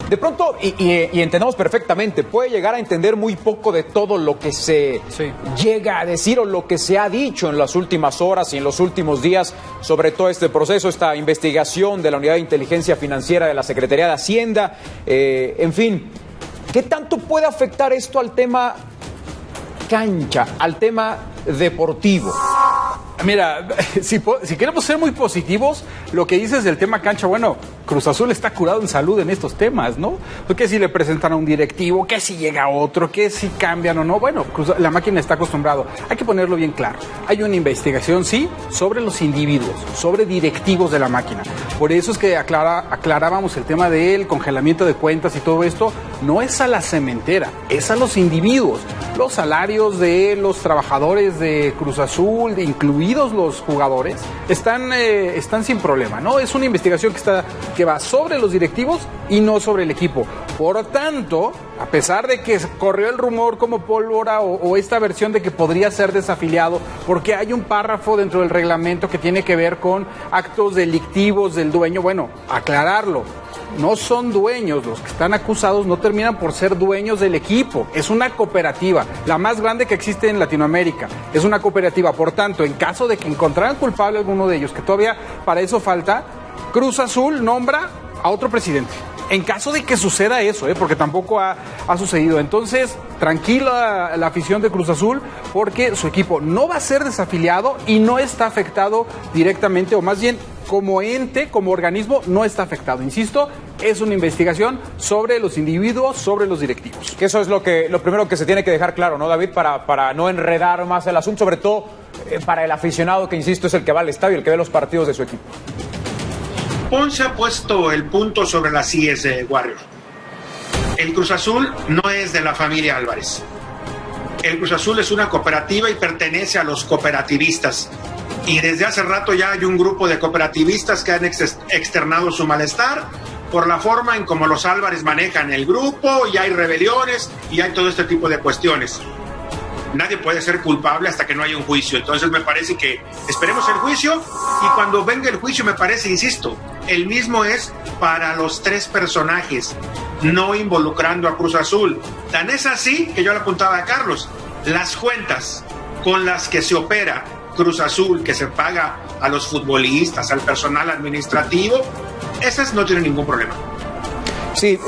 De pronto, y entendemos perfectamente, puede llegar a entender muy poco de todo lo que se llega a decir o lo que se ha dicho en las últimas horas y en los últimos días sobre todo este proceso, esta investigación de la Unidad de Inteligencia Financiera de la Secretaría de Hacienda, en fin. ¿Qué tanto puede afectar esto al tema cancha, al tema deportivo? Mira, si queremos ser muy positivos, lo que dices del tema cancha, bueno, Cruz Azul está curado en salud en estos temas, ¿no? Que si le presentan a un directivo, que si llega otro, que si cambian o no, bueno, la máquina está acostumbrado. Hay que ponerlo bien claro. Hay una investigación, sí, sobre los individuos, sobre directivos de la máquina. Por eso es que aclarábamos el tema del congelamiento de cuentas y todo esto. No es a la cementera, es a los individuos. Los salarios de los trabajadores de Cruz Azul, incluidos los jugadores, están sin problema, ¿no? Es una investigación que va sobre los directivos y no sobre el equipo. Por tanto, a pesar de que corrió el rumor como pólvora o esta versión de que podría ser desafiliado, porque hay un párrafo dentro del reglamento que tiene que ver con actos delictivos del dueño, bueno, aclararlo. No son dueños, los que están acusados no terminan por ser dueños del equipo. Es una cooperativa, la más grande que existe en Latinoamérica. Es una cooperativa, por tanto, en caso de que encontraran culpable a alguno de ellos, que todavía para eso falta, Cruz Azul nombra a otro presidente. En caso de que suceda eso, porque tampoco ha sucedido. Entonces, tranquila la afición de Cruz Azul, porque su equipo no va a ser desafiliado y no está afectado directamente, o más bien como ente, como organismo, no está afectado. Insisto, es una investigación sobre los individuos, sobre los directivos. Que eso es lo primero que se tiene que dejar claro, ¿no, David? Para no enredar más el asunto, sobre todo para el aficionado que, insisto, es el que va al estadio, el que ve los partidos de su equipo. Ponce ha puesto el punto sobre las IES de Warrior. El Cruz Azul no es de la familia Álvarez. El Cruz Azul es una cooperativa y pertenece a los cooperativistas. Y desde hace rato ya hay un grupo de cooperativistas que han externado su malestar por la forma en cómo los Álvarez manejan el grupo, y hay rebeliones y hay todo este tipo de cuestiones. Nadie puede ser culpable hasta que no haya un juicio. Entonces me parece que esperemos el juicio, y cuando venga el juicio, me parece, insisto, el mismo es para los tres personajes, no involucrando a Cruz Azul. Tan es así que yo le apuntaba a Carlos, las cuentas con las que se opera Cruz Azul, que se paga a los futbolistas, al personal administrativo, esas no tienen ningún problema. Sí,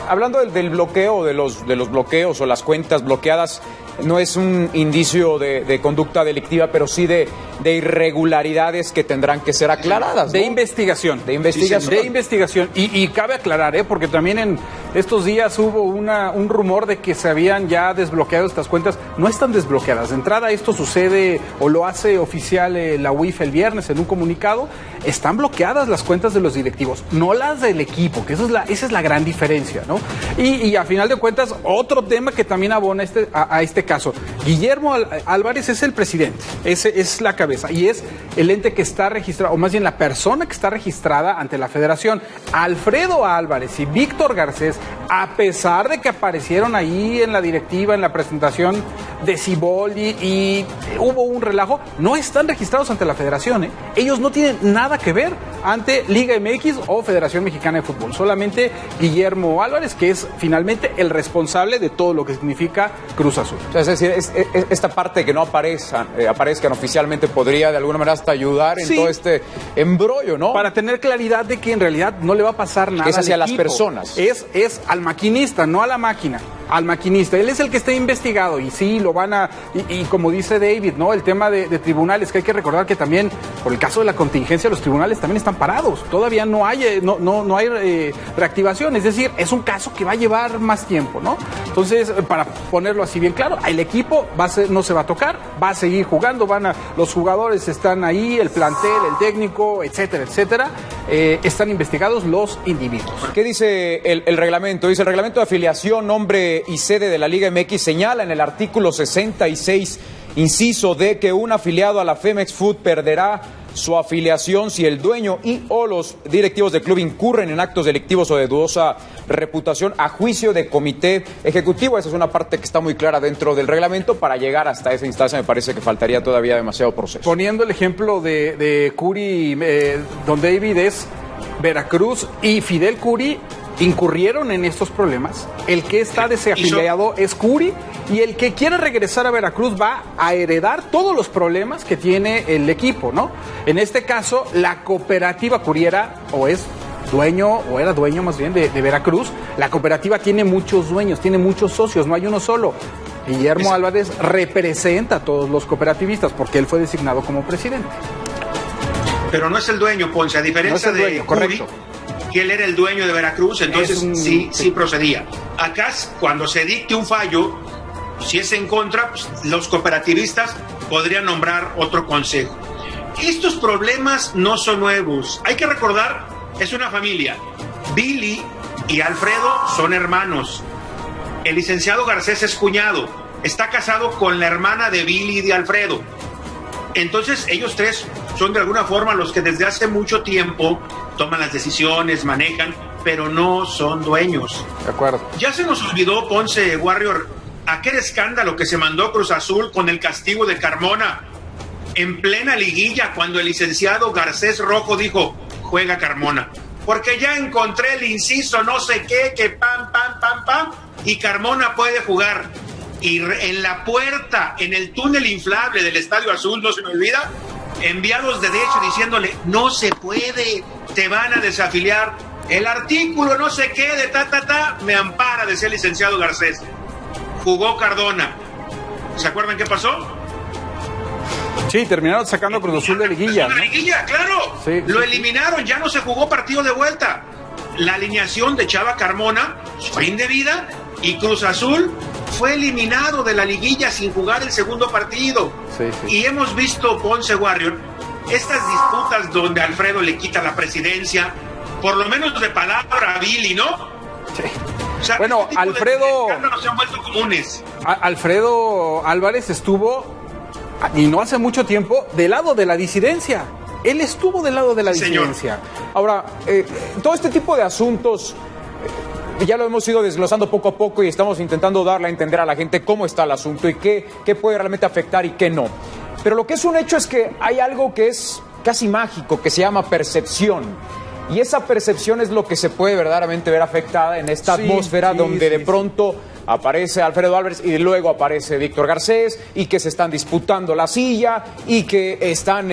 hablando del bloqueo, de los bloqueos o las cuentas bloqueadas, no es un indicio de conducta delictiva, pero sí de irregularidades que tendrán que ser aclaradas, ¿no? De investigación. De investigación. Sí, de investigación. Y cabe aclarar, porque también en estos días hubo un rumor de que se habían ya desbloqueado estas cuentas. No están desbloqueadas. De entrada, esto sucede o lo hace oficial la UIF el viernes en un comunicado. Están bloqueadas las cuentas de los directivos, no las del equipo, que esa es la gran diferencia, ¿no? Y a final de cuentas, otro tema que también abona a este caso. Guillermo Álvarez es el presidente, es la cabeza y es el ente que está registrado, o más bien la persona que está registrada ante la federación. Alfredo Álvarez y Víctor Garcés, a pesar de que aparecieron ahí en la directiva, en la presentación de Siboldi y hubo un relajo, no están registrados ante la federación, ¿eh? Ellos no tienen nada que ver ante Liga MX o Federación Mexicana de Fútbol. Solamente Guillermo Álvarez, que es finalmente el responsable de todo lo que significa Cruz Azul. Es decir, esta parte que no aparezcan oficialmente podría de alguna manera hasta ayudar en todo este embrollo, ¿no? Para tener claridad de que en realidad no le va a pasar nada. Es hacia las personas. Es al maquinista, no a la máquina. Al maquinista, él es el que está investigado y sí, lo van a, y como dice David, ¿no? El tema de tribunales, que hay que recordar que también, por el caso de la contingencia, los tribunales también están parados, todavía no hay reactivación, es decir, es un caso que va a llevar más tiempo, ¿no? Entonces, para ponerlo así bien claro, el equipo no se va a tocar, va a seguir jugando, los jugadores están ahí, el plantel, el técnico, etcétera, etcétera, están investigados los individuos. ¿Qué dice el reglamento? Dice: el reglamento de afiliación, nombre y sede de la Liga MX señala en el artículo 66, inciso D, que un afiliado a la Femex Food perderá su afiliación si el dueño o los directivos del club incurren en actos delictivos o de dudosa reputación a juicio de comité ejecutivo. Esa es una parte que está muy clara dentro del reglamento. Para llegar hasta esa instancia me parece que faltaría todavía demasiado proceso. Poniendo el ejemplo de Curi, don David, es Veracruz y Fidel Curi incurrieron en estos problemas. El que está desafiliado es Curi, y el que quiere regresar a Veracruz va a heredar todos los problemas que tiene el equipo, ¿no? En este caso, la cooperativa Curi era dueño más bien de Veracruz. La cooperativa tiene muchos dueños, tiene muchos socios, no hay uno solo. Guillermo Álvarez representa a todos los cooperativistas porque él fue designado como presidente. Pero no es el dueño, Ponce, a diferencia de Curi, que él era el dueño de Veracruz, entonces sí procedía. Acá, cuando se dicte un fallo, si es en contra, pues, los cooperativistas podrían nombrar otro consejo. Estos problemas no son nuevos. Hay que recordar, es una familia. Billy y Alfredo son hermanos. El licenciado Garcés es cuñado. Está casado con la hermana de Billy y de Alfredo. Entonces, ellos tres son de alguna forma los que desde hace mucho tiempo toman las decisiones, manejan, pero no son dueños. De acuerdo. Ya se nos olvidó, Ponce, Warrior, aquel escándalo que se mandó Cruz Azul con el castigo de Carmona en plena liguilla, cuando el licenciado Garcés Rojo dijo, juega Carmona, porque ya encontré el inciso no sé qué, que pam, y Carmona puede jugar. Y en la puerta, en el túnel inflable del Estadio Azul, no se me olvida, enviados de derecho diciéndole, no se puede, te van a desafiliar. El artículo no sé qué de me ampara, decía el licenciado Garcés. Jugó Cardona. ¿Se acuerdan qué pasó? Sí, terminaron sacando Cruz Azul de liguilla. ¿No? Liguilla, claro. Sí, lo eliminaron, ya no se jugó partido de vuelta. La alineación de Chava Carmona fue indebida y Cruz Azul fue eliminado de la liguilla sin jugar el segundo partido. Y hemos visto, Ponce, Warrior, estas disputas donde Alfredo le quita la presidencia, por lo menos de palabra a Billy, ¿no? Sí. O sea, bueno, Alfredo se han vuelto comunes. Alfredo Álvarez estuvo, y no hace mucho tiempo, del lado de la disidencia. Él estuvo del lado de la disidencia. Señor. Ahora, todo este tipo de asuntos ya lo hemos ido desglosando poco a poco y estamos intentando darle a entender a la gente cómo está el asunto y qué puede realmente afectar y qué no. Pero lo que es un hecho es que hay algo que es casi mágico, que se llama percepción. Y esa percepción es lo que se puede verdaderamente ver afectada en esta atmósfera donde de pronto aparece Alfredo Álvarez y luego aparece Víctor Garcés y que se están disputando la silla y que están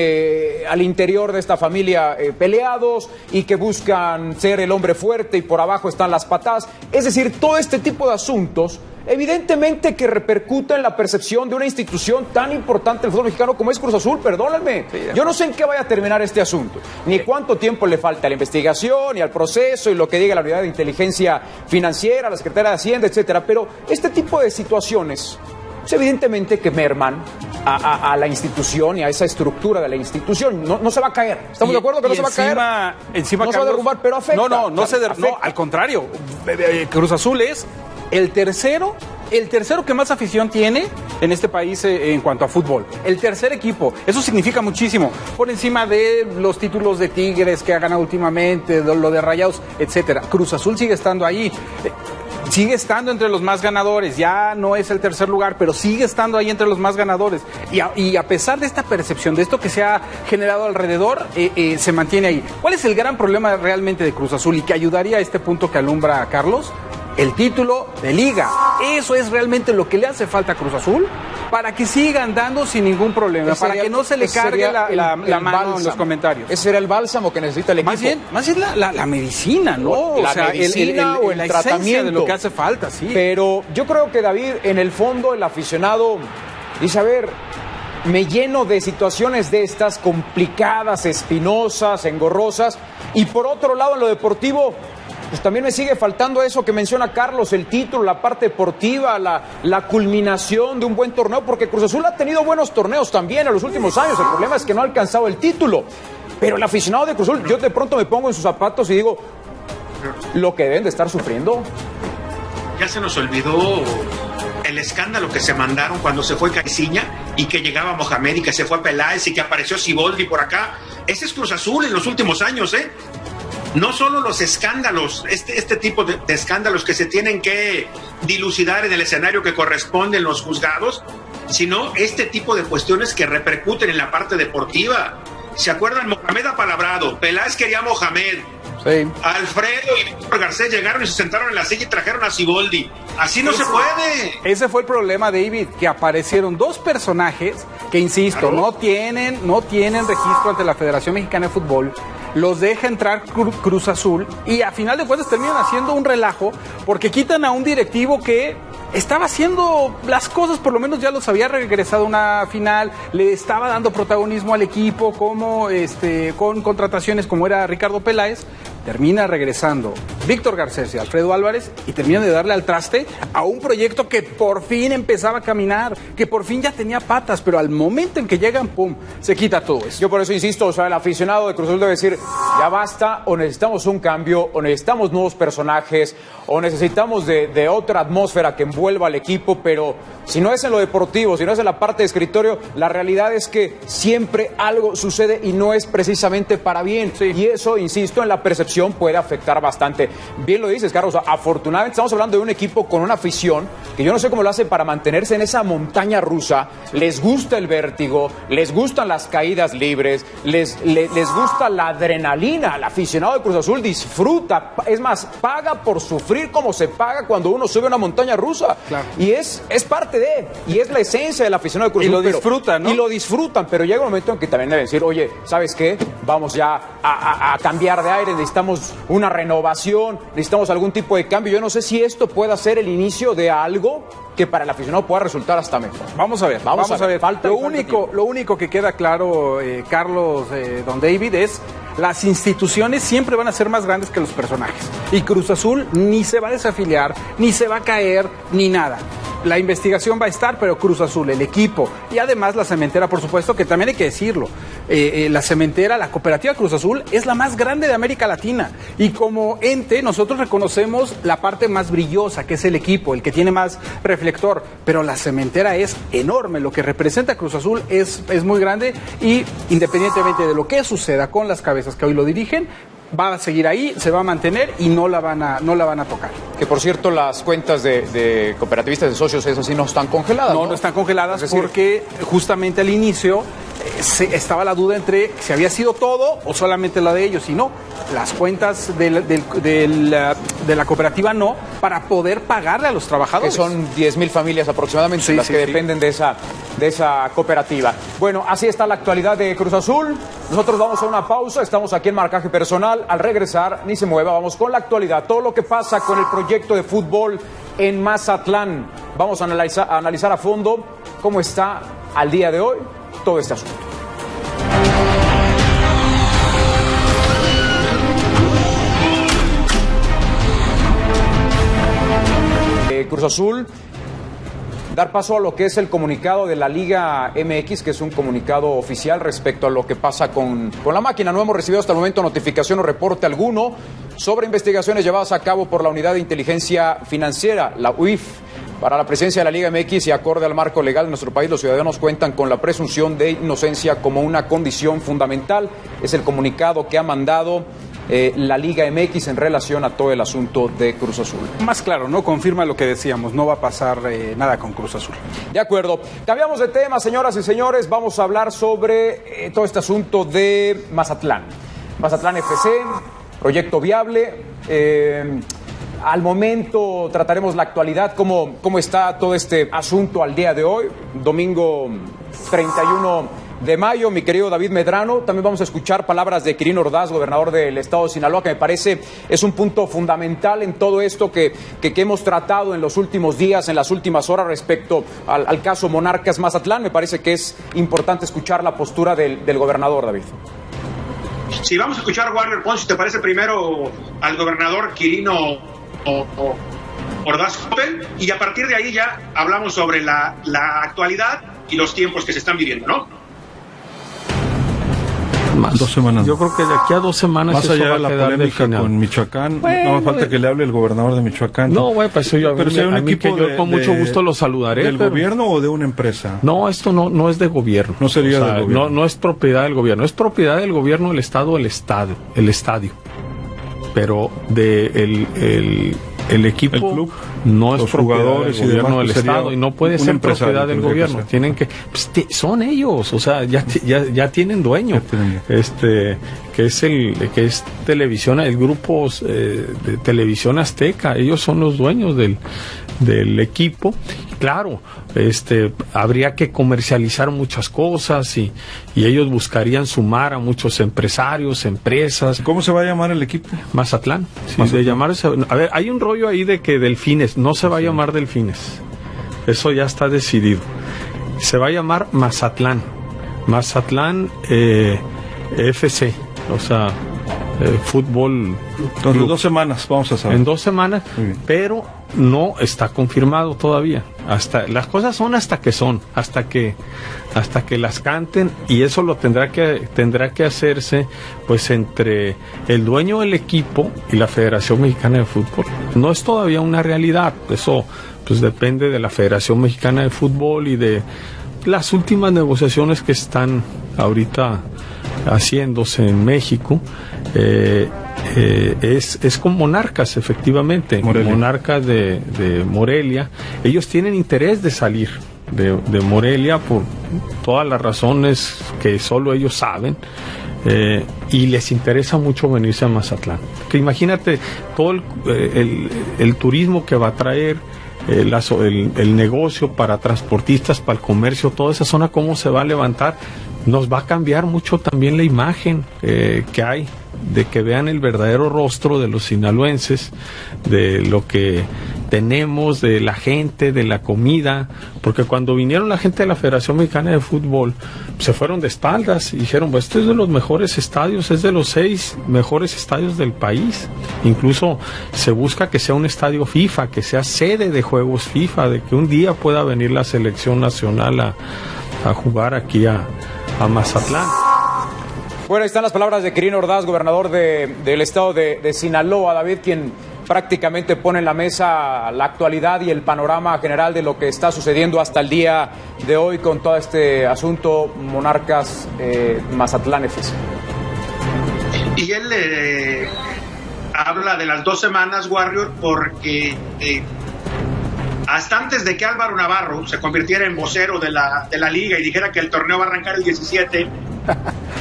al interior de esta familia peleados y que buscan ser el hombre fuerte y por abajo están las patadas. Es decir, todo este tipo de asuntos evidentemente que repercute en la percepción de una institución tan importante del fútbol mexicano como es Cruz Azul, perdónenme. Sí, yo no sé en qué vaya a terminar este asunto, ni cuánto tiempo le falta a la investigación, y al proceso, y lo que diga la unidad de inteligencia financiera, la Secretaría de Hacienda, etcétera, pero este tipo de situaciones, pues evidentemente que merman a la institución y a esa estructura de la institución. No se va a caer. ¿Estamos de acuerdo que no se va a caer? Encima, no se va a derrumbar, pero afecta. No, al contrario. Cruz Azul es el tercero que más afición tiene en este país en cuanto a fútbol. El tercer equipo. Eso significa muchísimo. Por encima de los títulos de Tigres que ha ganado últimamente, lo de Rayados, etcétera. Cruz Azul sigue estando ahí. Sigue estando entre los más ganadores. Ya no es el tercer lugar, pero sigue estando ahí entre los más ganadores. Y a pesar de esta percepción, de esto que se ha generado alrededor, se mantiene ahí. ¿Cuál es el gran problema realmente de Cruz Azul y que ayudaría a este punto que alumbra a Carlos? El título de liga. Eso es realmente lo que le hace falta a Cruz Azul para que siga andando sin ningún problema, para que no se le cargue la mano en los comentarios. Ese era el bálsamo que necesita el equipo. Más bien la medicina, ¿no? La medicina o el tratamiento de lo que hace falta, sí. Pero yo creo que, David, en el fondo el aficionado dice, a ver, me lleno de situaciones de estas complicadas, espinosas, engorrosas, y por otro lado en lo deportivo, pues también me sigue faltando eso que menciona Carlos, el título, la parte deportiva, la culminación de un buen torneo, porque Cruz Azul ha tenido buenos torneos también en los últimos años. El problema es que no ha alcanzado el título. Pero el aficionado de Cruz Azul, yo de pronto me pongo en sus zapatos y digo, lo que deben de estar sufriendo. Ya se nos olvidó el escándalo que se mandaron cuando se fue Caiciña y que llegaba Mohamed y que se fue Peláez y que apareció Siboldi por acá. Ese es Cruz Azul en los últimos años, ¿eh? No solo los escándalos, este tipo de escándalos que se tienen que dilucidar en el escenario que corresponde en los juzgados, sino este tipo de cuestiones que repercuten en la parte deportiva. ¿Se acuerdan? Mohamed apalabrado, Peláez quería a Mohamed, Sí. Alfredo y Víctor Garcés llegaron y se sentaron en la silla y trajeron a Siboldi. Así no se puede. Ese fue el problema, David, que aparecieron dos personajes que, insisto, Claro. no tienen registro ante la Federación Mexicana de Fútbol. Los deja entrar Cruz Azul y a final de cuentas terminan haciendo un relajo porque quitan a un directivo que estaba haciendo las cosas, por lo menos ya los había regresado a una final, le estaba dando protagonismo al equipo como con contrataciones como era Ricardo Peláez. Termina regresando Víctor Garcés y Alfredo Álvarez y terminan de darle al traste a un proyecto que por fin empezaba a caminar, que por fin ya tenía patas, pero al momento en que llegan, ¡pum!, se quita todo eso. Yo por eso insisto, o sea, el aficionado de Cruz Azul debe decir, ya basta, o necesitamos un cambio, o necesitamos nuevos personajes, o necesitamos de otra atmósfera que envuelva al equipo, pero si no es en lo deportivo, si no es en la parte de escritorio, la realidad es que siempre algo sucede y no es precisamente para bien. Sí. Y eso, insisto, en la percepción puede afectar bastante. Bien lo dices, Carlos, afortunadamente estamos hablando de un equipo con una afición que yo no sé cómo lo hacen para mantenerse en esa montaña rusa. Les gusta el vértigo, les gustan las caídas libres, les gusta la adrenalina. El aficionado de Cruz Azul disfruta, es más, paga por sufrir como se paga cuando uno sube una montaña rusa. Claro. Y es parte de, y es la esencia del aficionado de Cruz Azul. Y lo disfrutan, ¿no? Y lo disfrutan, pero llega un momento en que también deben decir, oye, ¿sabes qué? Vamos ya a cambiar de aire, necesitamos una renovación, necesitamos algún tipo de cambio. Yo no sé si esto pueda ser el inicio de algo que para el aficionado pueda resultar hasta mejor. Vamos a ver, vamos a ver. Lo único que queda claro, Carlos, don David, es las instituciones siempre van a ser más grandes que los personajes. Y Cruz Azul ni se va a desafiliar, ni se va a caer, ni nada. La investigación va a estar, pero Cruz Azul, el equipo y además la cementera, por supuesto, que también hay que decirlo. La cementera, la cooperativa Cruz Azul, es la más grande de América Latina. Y como ente, nosotros reconocemos la parte más brillosa, que es el equipo, el que tiene más reflector. Pero la cementera es enorme. Lo que representa Cruz Azul es muy grande y independientemente de lo que suceda con las cabezas que hoy lo dirigen, va a seguir ahí, se va a mantener y no la van a tocar. Que por cierto, las cuentas de cooperativistas de socios, esas sí no están congeladas. No están congeladas, es decir, porque justamente al inicio estaba la duda entre si había sido todo o solamente la de ellos, y no, las cuentas de la cooperativa no, para poder pagarle a los trabajadores. que son 10,000 familias aproximadamente Sí, las sí, que sí. dependen de esa cooperativa. Bueno, así está la actualidad de Cruz Azul. Nosotros vamos a una pausa, estamos aquí en Marcaje Personal. Al regresar, ni se mueva, vamos con la actualidad, todo lo que pasa con el proyecto de fútbol en Mazatlán. Vamos a analizar a fondo cómo está al día de hoy todo este asunto. Cruz Azul, dar paso a lo que es el comunicado de la Liga MX, que es un comunicado oficial respecto a lo que pasa con la máquina. No hemos recibido hasta el momento notificación o reporte alguno sobre investigaciones llevadas a cabo por la Unidad de Inteligencia Financiera, la UIF. Para la presencia de la Liga MX y acorde al marco legal de nuestro país, los ciudadanos cuentan con la presunción de inocencia como una condición fundamental. Es el comunicado que ha mandado la Liga MX en relación a todo el asunto de Cruz Azul. Más claro, ¿no? Confirma lo que decíamos, no va a pasar nada con Cruz Azul. De acuerdo. Cambiamos de tema, señoras y señores. Vamos a hablar sobre todo este asunto de Mazatlán. Mazatlán FC, proyecto viable. Al momento trataremos la actualidad, cómo está todo este asunto al día de hoy, domingo 31 de mayo. Mi querido David Medrano, también vamos a escuchar palabras de Quirino Ordaz, gobernador del estado de Sinaloa, que me parece es un punto fundamental en todo esto que hemos tratado en los últimos días, en las últimas horas respecto al caso Monarcas Mazatlán. Me parece que es importante escuchar la postura del gobernador, David. Sí, vamos a escuchar, Warner Ponce, si te parece, primero al gobernador Quirino Ordaz Coppel, y a partir de ahí ya hablamos sobre la actualidad y los tiempos que se están viviendo, ¿no? Más. 2 semanas. Yo creo que de aquí a 2 semanas Más eso allá va de a la quedar polémica definido. con Michoacán, Bueno, no me falta que le hable el gobernador de Michoacán. No, güey, pues yo, Pero si hay un a mí equipo que yo con mucho gusto lo saludaré. ¿Del pero... gobierno o de una empresa? No, esto no es de gobierno. No sería del gobierno. No es propiedad del gobierno. Es propiedad del gobierno, el Estado, el estadio. Pero el equipo, el club, no es los propiedad jugadores del gobierno del pues, sería Estado y no puede un ser empresario, propiedad del tendría que gobierno. ser. Tienen que, son ellos, o sea, ya tienen dueño. Que es televisión, el grupo de Televisión Azteca, ellos son los dueños del equipo. Claro, habría que comercializar muchas cosas y ellos buscarían sumar a muchos empresarios, empresas. ¿Cómo se va a llamar el equipo? Mazatlán. Sí, Mazatlán. de llamarse, a ver, hay un rollo ahí de que Delfines, no se va a llamar Delfines. Eso ya está decidido. Se va a llamar Mazatlán. Mazatlán FC, o sea, fútbol. Entonces, 2 semanas, vamos a saber. En 2 semanas, pero no está confirmado todavía. Las cosas son hasta que las canten, y eso lo tendrá que hacerse pues entre el dueño del equipo y la Federación Mexicana de Fútbol. No es todavía una realidad, eso pues depende de la Federación Mexicana de Fútbol y de las últimas negociaciones que están ahorita haciéndose en México. Es con Monarcas, efectivamente. Morelia. Monarcas de Morelia. Ellos tienen interés de salir de Morelia por todas las razones que solo ellos saben, y les interesa mucho venirse a Mazatlán. Que imagínate todo el turismo que va a traer, el negocio para transportistas, para el comercio, toda esa zona, cómo se va a levantar. Nos va a cambiar mucho también la imagen que hay, de que vean el verdadero rostro de los sinaloenses, de lo que tenemos, de la gente, de la comida, porque cuando vinieron la gente de la Federación Mexicana de Fútbol, se fueron de espaldas y dijeron, pues este es de los mejores estadios, es de los 6 mejores estadios del país. Incluso se busca que sea un estadio FIFA, que sea sede de juegos FIFA, de que un día pueda venir la selección nacional a jugar aquí a Mazatlán. Bueno, ahí están las palabras de Quirino Ordaz, gobernador del estado de Sinaloa, David, quien prácticamente pone en la mesa la actualidad y el panorama general de lo que está sucediendo hasta el día de hoy con todo este asunto Monarcas Mazatlán FC. Y él habla de las 2 semanas, Warrior, porque hasta antes de que Álvaro Navarro se convirtiera en vocero de la liga y dijera que el torneo va a arrancar el 17,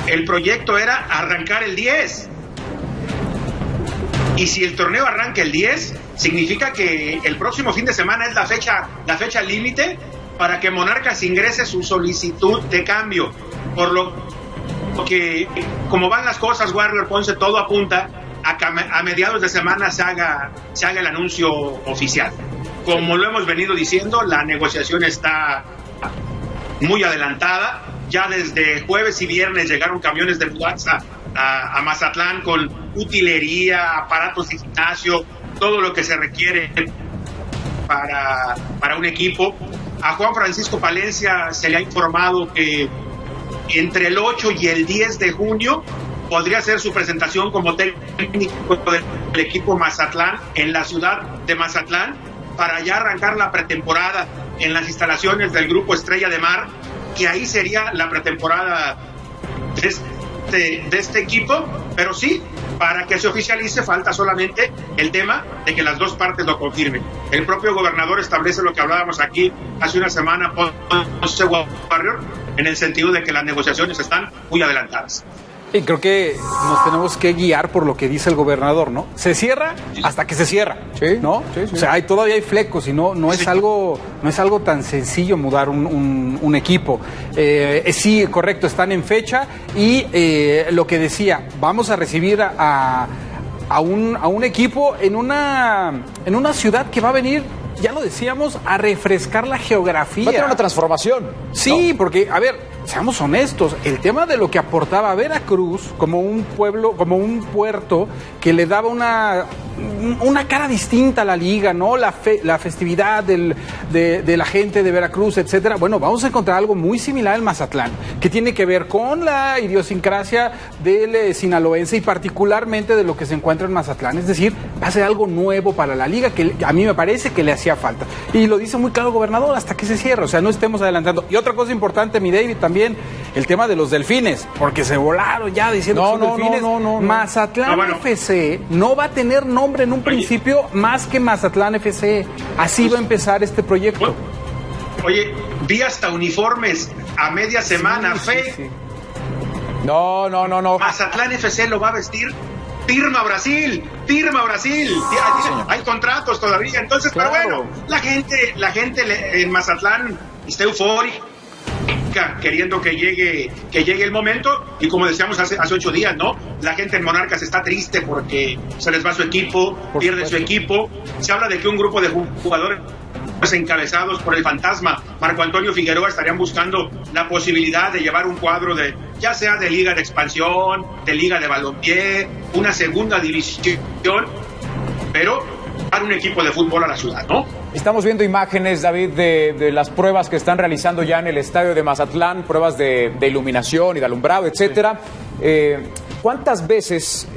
el proyecto era arrancar el 10. Y si el torneo arranca el 10, significa que el próximo fin de semana es la fecha límite para que Monarcas ingrese su solicitud de cambio. Por lo que, como van las cosas, Warrior Ponce, todo apunta a que a mediados de semana se haga el anuncio oficial. Como lo hemos venido diciendo, la negociación está muy adelantada. Ya desde jueves y viernes llegaron camiones de mudanza a Mazatlán con utilería, aparatos de gimnasio, todo lo que se requiere para un equipo. A Juan Francisco Palencia se le ha informado que entre el 8 y el 10 de junio podría ser su presentación como técnico del equipo Mazatlán en la ciudad de Mazatlán, para ya arrancar la pretemporada en las instalaciones del Grupo Estrella de Mar, que ahí sería la pretemporada de este equipo. Pero sí, para que se oficialice falta solamente el tema de que las 2 partes lo confirmen. El propio gobernador establece lo que hablábamos aquí hace una semana, Ponce Warrior, en el sentido de que las negociaciones están muy adelantadas. Y creo que nos tenemos que guiar por lo que dice el gobernador, ¿no? Se cierra hasta que se cierra, Sí, ¿no? sí, sí. O sea, todavía hay flecos y no es algo tan sencillo mudar un equipo. Sí, correcto, están en fecha y lo que decía, vamos a recibir a un equipo en una ciudad que va a venir, ya lo decíamos, a refrescar la geografía. Va a tener una transformación. Sí, ¿no? Porque, a ver, seamos honestos, el tema de lo que aportaba Veracruz como un pueblo, como un puerto que le daba una cara distinta a la liga, ¿no? La festividad de la gente de Veracruz, etcétera. Bueno, vamos a encontrar algo muy similar en Mazatlán, que tiene que ver con la idiosincrasia del sinaloense y particularmente de lo que se encuentra en Mazatlán. Es decir, va a ser algo nuevo para la liga que a mí me parece que le hacía falta. Y lo dice muy claro el gobernador, hasta que se cierre, o sea, no estemos adelantando. Y otra cosa importante, mi David, también el tema de los Delfines, porque se volaron ya diciendo que son Delfines. No. Mazatlán FC no va a tener nombre en un principio más que Mazatlán FC. Así va a empezar este proyecto. Oye, vi hasta uniformes a media semana, Sí. No. Mazatlán FC lo va a vestir Firma Brasil. Hay contratos todavía, entonces, claro. Pero bueno, la gente en Mazatlán está eufórica, queriendo que llegue el momento, y como decíamos hace 8 días, ¿no? La gente en Monarcas está triste porque se les va su equipo, pierde su equipo. Se habla de que un grupo de jugadores encabezados por el fantasma Marco Antonio Figueroa estarían buscando la posibilidad de llevar un cuadro de, ya sea de liga de expansión, de liga de balompié, una segunda división, pero dar un equipo de fútbol a la ciudad, ¿no? Estamos viendo imágenes, David, de las pruebas que están realizando ya en el estadio de Mazatlán, pruebas de iluminación y de alumbrado, etcétera. ¿Cuántas veces,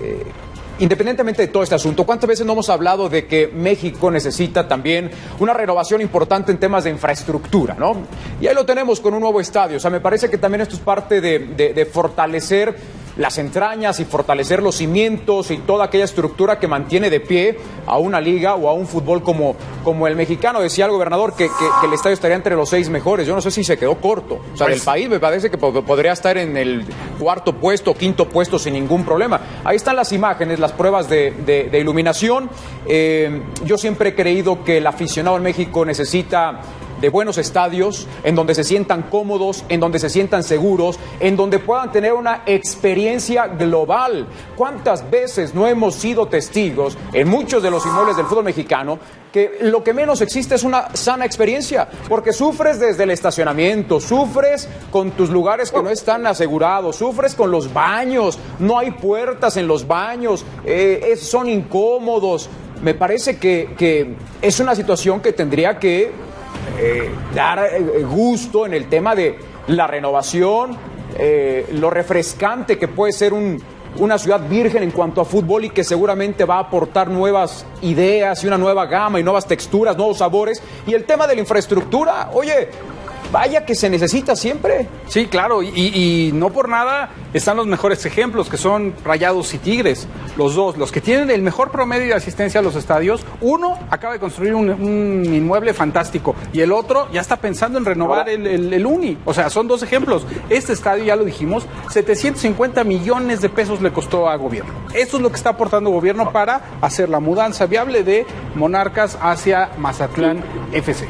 independientemente de todo este asunto, cuántas veces no hemos hablado de que México necesita también una renovación importante en temas de infraestructura, ¿no? Y ahí lo tenemos con un nuevo estadio. O sea, me parece que también esto es parte de fortalecer las entrañas y fortalecer los cimientos y toda aquella estructura que mantiene de pie a una liga o a un fútbol como el mexicano. Decía el gobernador que el estadio estaría entre los 6 mejores. Yo no sé si se quedó corto. O sea, del país me parece que podría estar en el 4º puesto, 5º puesto sin ningún problema. Ahí están las imágenes, las pruebas de iluminación. Yo siempre he creído que el aficionado en México necesita de buenos estadios, en donde se sientan cómodos, en donde se sientan seguros, en donde puedan tener una experiencia global. ¿Cuántas veces no hemos sido testigos en muchos de los inmuebles del fútbol mexicano que lo que menos existe es una sana experiencia? Porque sufres desde el estacionamiento, sufres con tus lugares que no están asegurados, sufres con los baños, no hay puertas en los baños, son incómodos. Me parece que es una situación que tendría que dar gusto en el tema de la renovación, lo refrescante que puede ser una ciudad virgen en cuanto a fútbol y que seguramente va a aportar nuevas ideas y una nueva gama y nuevas texturas, nuevos sabores. Y el tema de la infraestructura, oye, vaya que se necesita siempre. Sí, claro, y no por nada están los mejores ejemplos, que son Rayados y Tigres, los dos, los que tienen el mejor promedio de asistencia a los estadios. Uno acaba de construir un inmueble fantástico y el otro ya está pensando en renovar el Uni. O sea, son dos ejemplos. Este estadio, ya lo dijimos, 750 millones de pesos le costó a gobierno. Esto es lo que está aportando gobierno para hacer la mudanza viable de Monarcas hacia Mazatlán FC.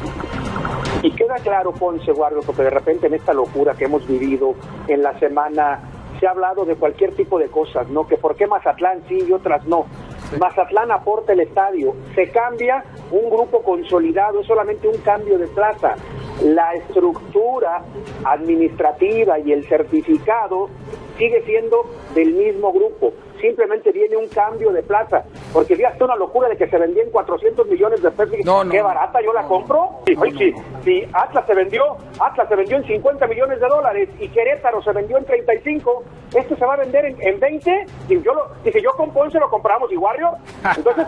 Y queda claro, Ponce, Guardo, porque de repente en esta locura que hemos vivido en la semana se ha hablado de cualquier tipo de cosas, ¿no? Que por qué Mazatlán sí y otras no. Sí. Mazatlán aporta el estadio, se cambia un grupo consolidado, es solamente un cambio de plaza. La estructura administrativa y el certificado sigue siendo del mismo grupo. Simplemente viene un cambio de plaza, porque fíjate una locura de que se vendían 400 millones de pesos. Qué barata, yo la compro. Sí, Atlas se vendió en 50 millones de dólares y Querétaro se vendió en 35. Esto se va a vender en 20. Y yo con Ponce lo compramos y Warrior. Entonces,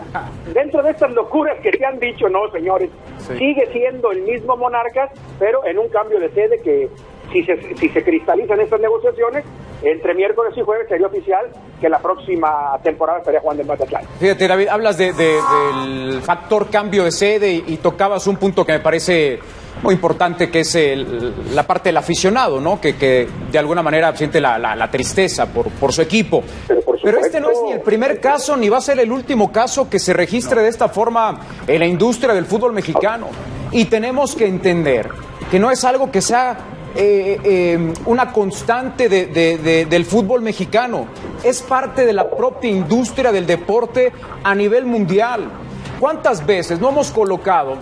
dentro de estas locuras que te han dicho, no, señores, sigue siendo el mismo Monarcas, pero en un cambio de sede que si se cristalizan estas negociaciones, entre miércoles y jueves sería oficial que la próxima temporada estaría jugando en Mazatlán. Fíjate, David, hablas del factor cambio de sede y tocabas un punto que me parece muy importante, que es la parte del aficionado, ¿no? Que de alguna manera siente la tristeza por su equipo. Pero este no es ni el primer caso, ni va a ser el último caso que se registre de esta forma en la industria del fútbol mexicano. Y tenemos que entender que no es algo que sea una constante del fútbol mexicano. Es parte de la propia industria del deporte a nivel mundial. ¿Cuántas veces no hemos colocado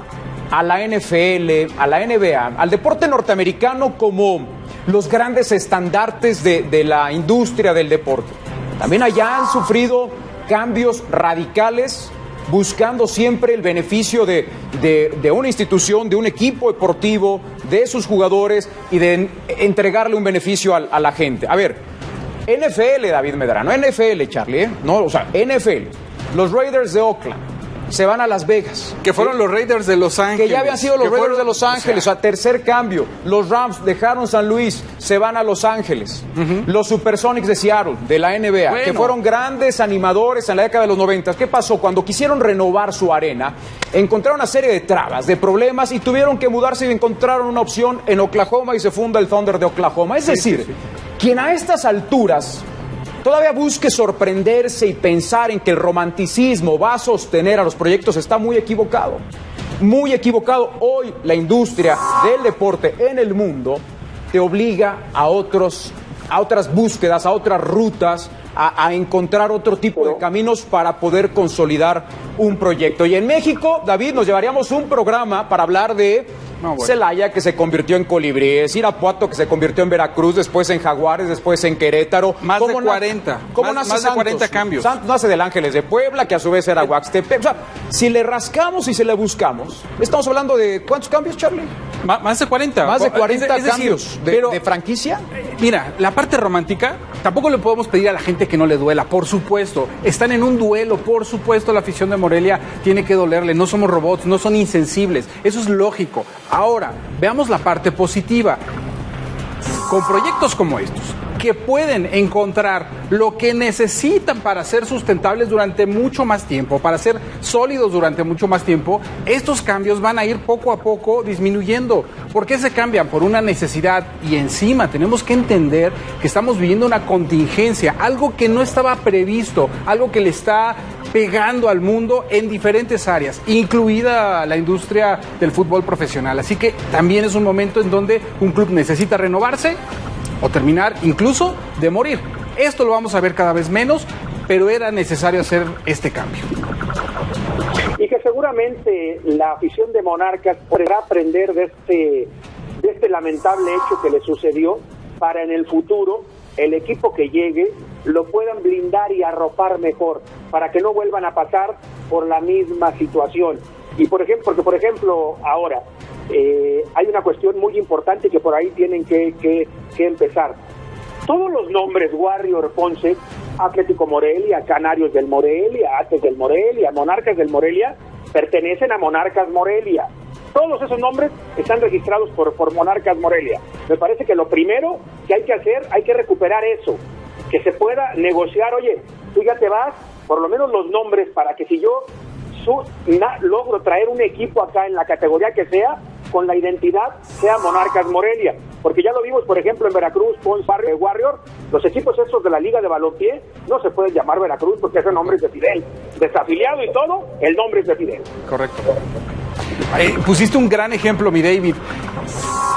a la NFL, a la NBA, al deporte norteamericano como los grandes estandartes de la industria del deporte? También allá han sufrido cambios radicales, buscando siempre el beneficio de una institución, de un equipo deportivo, de sus jugadores y de entregarle un beneficio a la gente. A ver, NFL, David Medrano, NFL, Charlie, ¿eh? No, o sea, NFL, los Raiders de Oakland, se van a Las Vegas. Que fueron los Raiders de Los Ángeles. Que ya habían sido los Raiders de Los Ángeles. A tercer cambio, los Rams dejaron San Luis, se van a Los Ángeles. Los Supersonics de Seattle, de la NBA, que fueron grandes animadores en la década de los 90. ¿Qué pasó? Cuando quisieron renovar su arena, encontraron una serie de trabas, de problemas, y tuvieron que mudarse y encontraron una opción en Oklahoma y se funda el Thunder de Oklahoma. Es decir, quien a estas alturas todavía busque sorprenderse y pensar en que el romanticismo va a sostener a los proyectos está muy equivocado. Muy equivocado. Hoy la industria del deporte en el mundo te obliga a otras búsquedas, a otras rutas, a encontrar otro tipo de caminos para poder consolidar un proyecto. Y en México, David, nos llevaríamos un programa para hablar de Celaya, que se convirtió en Colibríes, Irapuato, que se convirtió en Veracruz, después en Jaguares, después en Querétaro. Más de 40. ¿Cómo nace más de 40 cambios. Santos nace del Ángeles de Puebla, que a su vez era Huaxtepec. O sea, si le rascamos y se le buscamos, estamos hablando de ¿cuántos cambios, Charlie? Más de 40. Más de 40 es decir, cambios de franquicia. Mira, la parte romántica, tampoco le podemos pedir a la gente que no le duela, por supuesto. Están en un duelo, por supuesto, la afición de Morelia tiene que dolerle. No somos robots, no son insensibles. Eso es lógico. Ahora, veamos la parte positiva. Con proyectos como estos, que pueden encontrar lo que necesitan para ser sustentables durante mucho más tiempo, para ser sólidos durante mucho más tiempo, estos cambios van a ir poco a poco disminuyendo. ¿Por qué se cambian? Por una necesidad, y encima tenemos que entender que estamos viviendo una contingencia, algo que no estaba previsto, algo que le está pegando al mundo en diferentes áreas, incluida la industria del fútbol profesional. Así que también es un momento en donde un club necesita renovarse o terminar incluso de morir. Esto lo vamos a ver cada vez menos, pero era necesario hacer este cambio. Y que seguramente la afición de Monarcas podrá aprender de este lamentable hecho que le sucedió, para en el futuro el equipo que llegue lo puedan blindar y arropar mejor, para que no vuelvan a pasar por la misma situación. Y por ejemplo, ahora hay una cuestión muy importante que por ahí tienen que empezar. Todos los nombres, Warrior, Ponce, Atlético Morelia, Canarios del Morelia, Ates del Morelia, Monarcas del Morelia, pertenecen a Monarcas Morelia. Todos esos nombres están registrados por Monarcas Morelia. Me parece que lo primero que hay que hacer, hay que recuperar eso, que se pueda negociar. Oye, tú ya te vas, por lo menos los nombres, para que si yo logro traer un equipo acá en la categoría que sea, con la identidad, sea Monarcas Morelia. Porque ya lo vimos, por ejemplo, en Veracruz, Ponce, Warrior, los equipos estos de la Liga de Balompié no se pueden llamar Veracruz porque ese nombre es de Fidel. Desafiliado y todo, el nombre es de Fidel. Correcto. Pusiste un gran ejemplo, mi David.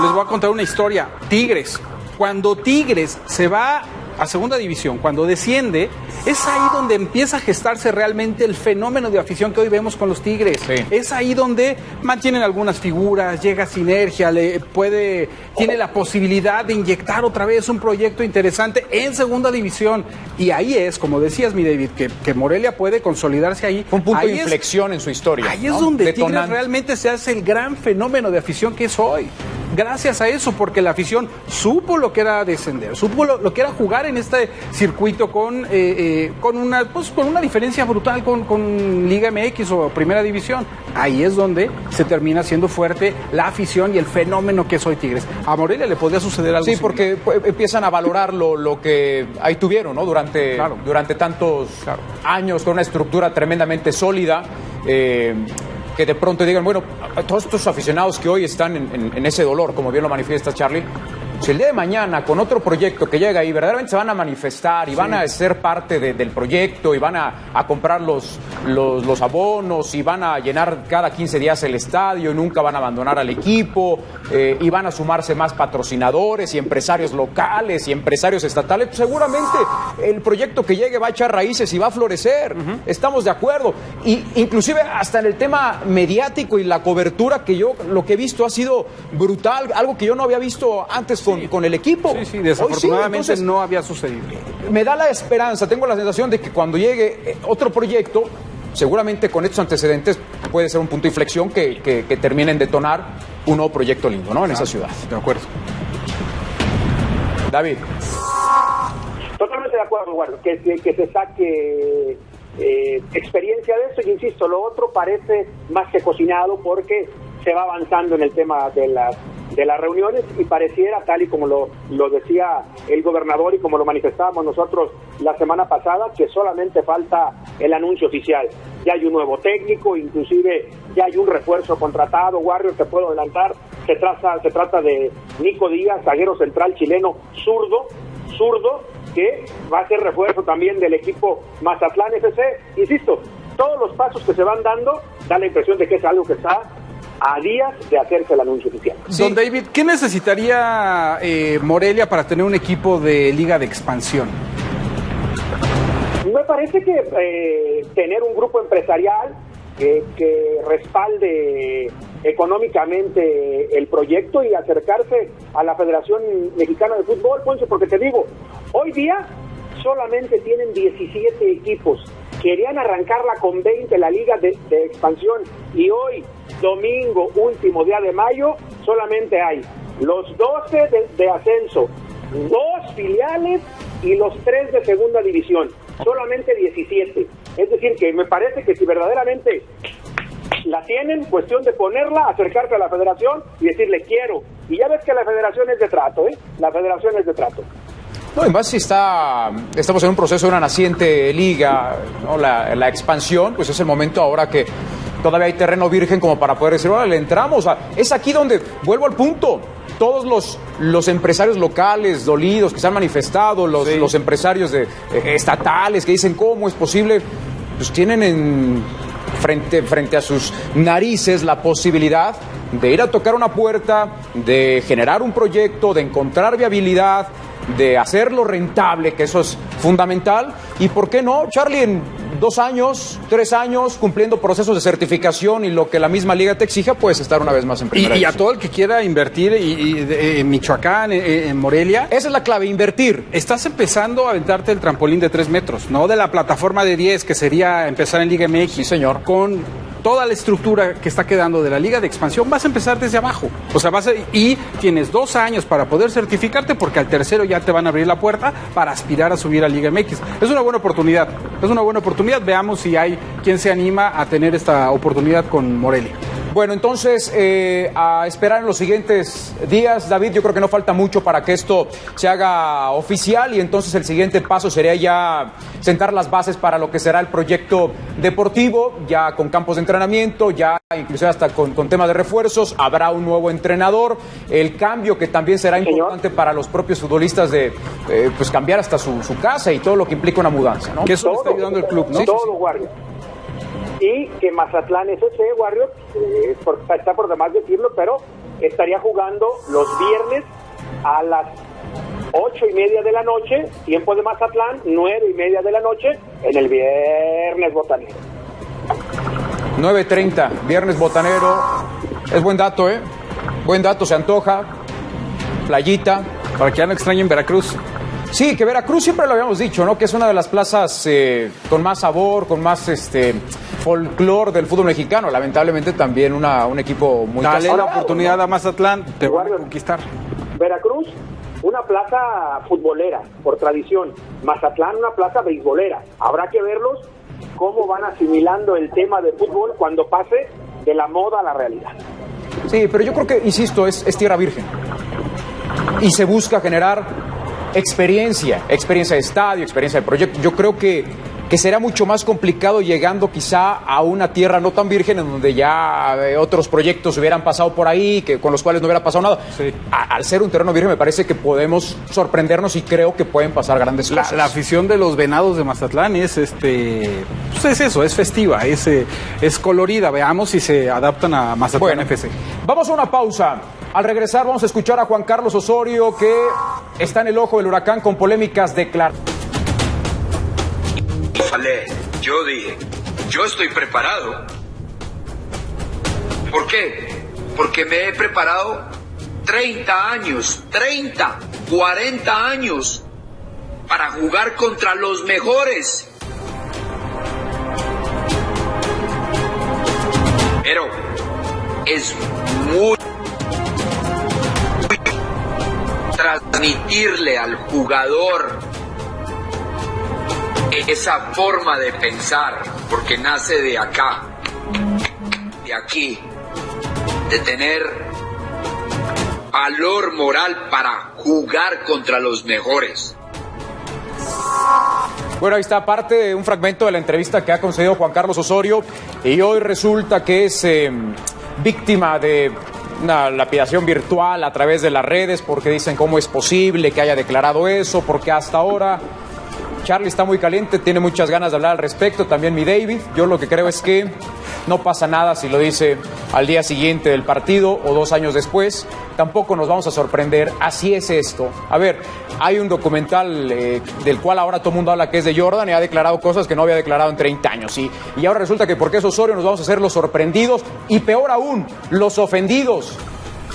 Les voy a contar una historia. Tigres. Cuando Tigres se va a segunda división, cuando desciende, es ahí donde empieza a gestarse realmente el fenómeno de afición que hoy vemos con los Tigres. Sí. Es ahí donde mantienen algunas figuras, llega sinergia, tiene la posibilidad de inyectar otra vez un proyecto interesante en segunda división. Y ahí es, como decías, mi David, que Morelia puede consolidarse ahí. Un punto de inflexión en su historia. Ahí es donde Tigres realmente se hace el gran fenómeno de afición que es hoy. Gracias a eso, porque la afición supo lo que era descender, supo lo que era jugar en este circuito con una diferencia brutal con Liga MX o Primera División. Ahí es donde se termina siendo fuerte la afición y el fenómeno que es hoy Tigres. A Morelia le podría suceder algo similar. Porque empiezan a valorar lo que ahí tuvieron, ¿no? Durante tantos años, con una estructura tremendamente sólida. Que de pronto digan, bueno, todos estos aficionados que hoy están en ese dolor, como bien lo manifiesta Charlie, si el día de mañana con otro proyecto que llega ahí verdaderamente se van a manifestar y van a ser parte del proyecto y van a comprar los abonos y van a llenar cada 15 días el estadio y nunca van a abandonar al equipo y van a sumarse más patrocinadores y empresarios locales y empresarios estatales, pues seguramente el proyecto que llegue va a echar raíces y va a florecer. Estamos de acuerdo. Y inclusive hasta en el tema mediático y la cobertura, que yo lo que he visto ha sido brutal, algo que yo no había visto antes con el equipo. Sí, desafortunadamente entonces, no había sucedido. Me da la esperanza, tengo la sensación de que cuando llegue otro proyecto, seguramente con estos antecedentes puede ser un punto de inflexión que termine en detonar un nuevo proyecto lindo, ¿no? En esa ciudad. De acuerdo. David. Totalmente de acuerdo, Eduardo, que se saque experiencia de eso. Y insisto, lo otro parece más que cocinado porque se va avanzando en el tema de las reuniones y pareciera, tal y como lo decía el gobernador y como lo manifestábamos nosotros la semana pasada, que solamente falta el anuncio oficial. Ya hay un nuevo técnico, inclusive ya hay un refuerzo contratado. Warrior, te puedo adelantar, se trata de Nico Díaz, zaguero central chileno, zurdo, que va a ser refuerzo también del equipo Mazatlán FC. Insisto, todos los pasos que se van dando da la impresión de que es algo que está a días de hacerse el anuncio oficial. Sí. Don David, ¿qué necesitaría Morelia para tener un equipo de liga de expansión? Me parece que tener un grupo empresarial que respalde económicamente el proyecto y acercarse a la Federación Mexicana de Fútbol, Ponce, porque te digo, hoy día solamente tienen 17 equipos. Querían arrancarla con 20 la liga de expansión y hoy, domingo, último día de mayo, solamente hay los 12 de ascenso, 2 filiales y los 3 de segunda división, solamente 17. Es decir, que me parece que si verdaderamente la tienen, cuestión de ponerla, acercarse a la federación y decirle quiero. Y ya ves que la federación es de trato, La federación es de trato. No, y más si estamos en un proceso de una naciente liga, ¿no? La expansión, pues es el momento ahora que todavía hay terreno virgen como para poder decir, le entramos. Es aquí donde, vuelvo al punto, todos los empresarios locales dolidos que se han manifestado, los empresarios estatales que dicen cómo es posible, pues tienen frente a sus narices la posibilidad de ir a tocar una puerta, de generar un proyecto, de encontrar viabilidad, de hacerlo rentable, que eso es fundamental. Y por qué no, Charlie, en 2 años, 3 años, cumpliendo procesos de certificación y lo que la misma liga te exija, puedes estar una vez más en primera división. Y a todo el que quiera invertir en Michoacán, en Morelia. Esa es la clave, invertir. Estás empezando a aventarte el trampolín de 3 metros, no de la plataforma de 10, que sería empezar en Liga MX. Sí, señor. Con toda la estructura que está quedando de la Liga de Expansión, vas a empezar desde abajo. O sea, y tienes 2 años para poder certificarte, porque al tercero ya te van a abrir la puerta para aspirar a subir a Liga MX. Es una buena oportunidad. Veamos si hay quien se anima a tener esta oportunidad con Morelia. Bueno, entonces, a esperar en los siguientes días, David, yo creo que no falta mucho para que esto se haga oficial y entonces el siguiente paso sería ya sentar las bases para lo que será el proyecto deportivo, ya con campos de entrenamiento, ya inclusive hasta con temas de refuerzos, habrá un nuevo entrenador, el cambio que también será importante para los propios futbolistas de pues cambiar hasta su casa y todo lo que implica una mudanza, ¿no? Que eso está ayudando el club, ¿no? Todo, Warrior. Y que Mazatlán FC, Warrior, está por demás decirlo, pero estaría jugando los viernes a las 8:30 de la noche, tiempo de Mazatlán, 9:30 de la noche, en el Viernes Botanero. 9:30, Viernes Botanero. Es buen dato, Buen dato, se antoja. Playita. Para que ya no extrañen Veracruz. Sí, que Veracruz siempre lo habíamos dicho, ¿no? Que es una de las plazas con más sabor, con más folclore del fútbol mexicano. Lamentablemente también un equipo muy castigado. Dale la ¿no? oportunidad a Mazatlán, te van a conquistar. Veracruz, una plaza futbolera, por tradición. Mazatlán, una plaza beisbolera. Habrá que verlos cómo van asimilando el tema de fútbol cuando pase de la moda a la realidad. Sí, pero yo creo que, insisto, es tierra virgen. Y se busca generar experiencia de estadio, experiencia de proyecto. Yo creo que será mucho más complicado llegando quizá a una tierra no tan virgen en donde ya otros proyectos hubieran pasado por ahí, con los cuales no hubiera pasado nada. Sí. Al ser un terreno virgen me parece que podemos sorprendernos y creo que pueden pasar grandes cosas. La afición de los Venados de Mazatlán es pues es eso, es festiva, es colorida. Veamos si se adaptan a Mazatlán FC. Vamos a una pausa. Al regresar vamos a escuchar a Juan Carlos Osorio, que está en el ojo del huracán con polémicas declaraciones. Yo dije, yo estoy preparado. ¿Por qué? Porque me he preparado 30 años, 40 años para jugar contra los mejores. Pero es muy transmitirle al jugador esa forma de pensar, porque nace de acá, de aquí, de tener valor moral para jugar contra los mejores. Bueno, ahí está parte de un fragmento de la entrevista que ha concedido Juan Carlos Osorio, y hoy resulta que es víctima de una lapidación virtual a través de las redes, porque dicen cómo es posible que haya declarado eso, porque hasta ahora Charlie está muy caliente, tiene muchas ganas de hablar al respecto, también mi David. Yo lo que creo es que no pasa nada si lo dice al día siguiente del partido o 2 años después. Tampoco nos vamos a sorprender, así es esto. A ver, hay un documental del cual ahora todo el mundo habla, que es de Jordan, y ha declarado cosas que no había declarado en 30 años. Y ahora resulta que porque es Osorio nos vamos a hacer los sorprendidos, y peor aún, los ofendidos.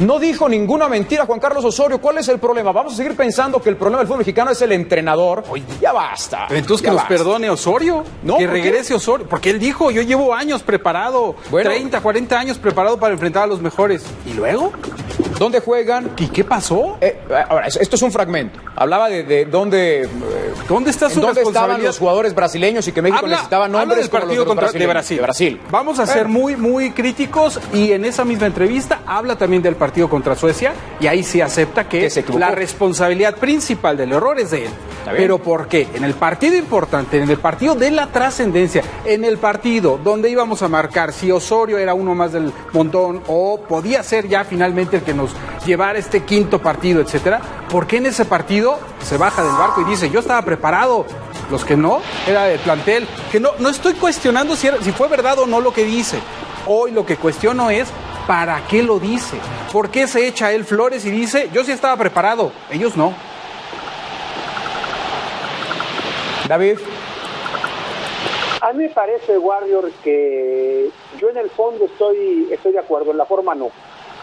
No dijo ninguna mentira Juan Carlos Osorio. ¿Cuál es el problema? Vamos a seguir pensando que el problema del fútbol mexicano es el entrenador. Oye, ya basta. Entonces ya que basta. nos perdone Osorio, No, que ¿por qué? regrese Osorio, porque él dijo, yo llevo años preparado, Bueno. 30, 40 años preparado para enfrentar a los mejores. ¿Y luego? ¿Dónde juegan? ¿Y qué pasó? Ahora, esto es un fragmento. Hablaba de dónde... ¿Dónde está su ¿Dónde estaban responsabilidad? los jugadores brasileños y que México necesitaba nombres del partido como los de Brasil. de Brasil? Vamos a ser muy, muy críticos, y en esa misma entrevista habla también del partido contra Suecia, y ahí sí acepta que se equivocó. la responsabilidad principal del error es de él. bien. Pero ¿por qué? En el partido importante, en el partido de la trascendencia, en el partido donde íbamos a marcar si Osorio era uno más del montón o podía ser ya finalmente el que nos llevara este quinto partido, etcétera, ¿por qué en ese partido se baja del barco y dice, yo estaba preparado? Los que no, era del plantel. Que no estoy cuestionando si fue verdad o no lo que dice. Hoy lo que cuestiono es ¿para qué lo dice? ¿Por qué se echa él flores y dice, yo sí estaba preparado? Ellos no. David. A mí me parece, Warrior, que yo en el fondo estoy de acuerdo, en la forma no.